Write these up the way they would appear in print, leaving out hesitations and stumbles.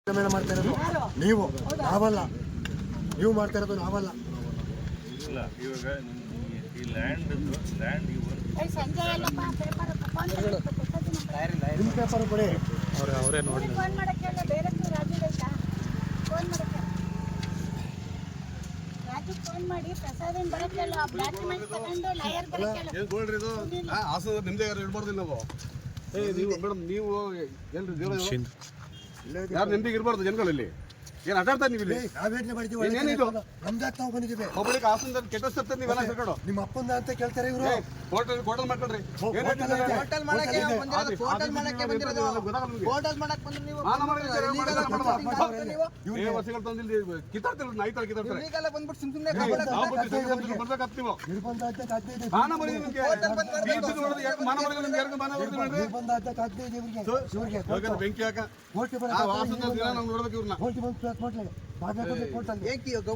ಮಾಡ್ತಾ ಇರೋದು ನೀವು, ನಾವಲ್ಲ. ನೀವು ಮಾಡ್ತಾ ಇರೋದು ನಾವಲ್ಲ. ಇಲ್ಲ, ಇವಾಗ ಈ ಲ್ಯಾಂಡ್ ನಿಮ್ಮ ಪೇಪರ್ ಕೊಡಿ. ಅವರೇ ನೋಡಿ ನಿಮ್ದೇ ಇರ್ಬಾರ್ದು ನಾವು. ನೀವು ಮೇಡಮ್ ನೀವು ಯಾರು ನಿಮ್ದಿಗೆ ಇರಬಾರ್ದು ಜನಗಳಲ್ಲಿ. ಏನು ಆಟಾಡ್ತಾ ನೀವು ಇಲ್ಲಿ? ಏನಿದು ಪಬ್ಲಿಕ್ ಹಾಸನ ಕೆಟ್ಟ ನೀವೆಲ್ಲ ಕರ್ಕೊಂಡು ನಿಮ್ಮ ಅಪ್ಪಂದ ಅಂತ ಕೇಳ್ತಾರೆ ಇವರು. ಹೋಟೆಲ್ ಮಾಡ್ಕೊಳ್ರಿ. ಕಿತ್ತಾಡ್ತಿಲ್ಲ ನಾಯಿ ತರ ಕಿತ್ತಾಡ್ತಾರೆ. ಬೆಂಕಿ ಹಾಕ ನೋಡ್ಬೇಕು ಇವ್ರನ್ನ.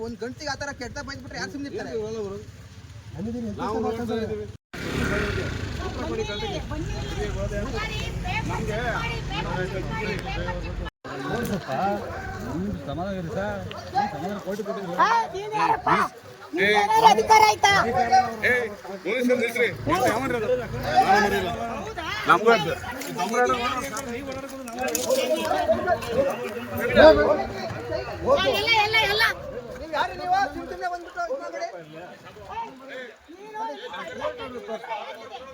ಒಂದ್ ಗಂಟಿಗೆ ಆತರ ಕೆಟ್ಟ ಬಂದ್ಬಿಟ್ರೆ ಯಾರು ಸುಮ್ಮನೆ ಸಮಾಧಾನ ಇರಿ ಸರ್. ಸಮಾಧಾನ ಕೋಟಿ ಅಧಿಕಾರ ಆಯ್ತಾ?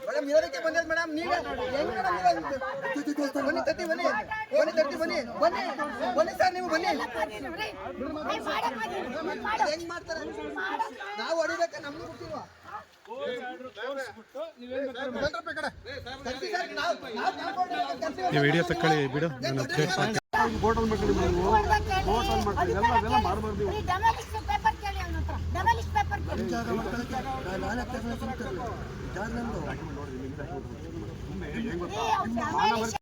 ಮೇಡಮ್ ಇರೋದಕ್ಕೆ ಬಂದಿದ್ ಮೇಡಮ್. ನೀವೇ ಬನ್ನಿ ತತ್ತಿ ಬನ್ನಿ ತತ್ತಿ ಬನ್ನಿ ಸರ್. ನೀವು ಬನ್ನಿ. ಹೆಂಗ್ ಮಾಡ್ತಾರೆ? ನಾವು ಹೊಡಿಬೇಕ ನಮ್ಗೆ ಗೊತ್ತಿಲ್ವಾ? ವಿಡಿಯೋ ತಕೊಳ್ಳಿ ಬಿಡು. ಹೋಟೆಲ್ ಮಾಡ್ಕೊಳ್ಳಿ, ಎಲ್ಲ ಮಾಡಬಾರ್ದು. ನಾನೇ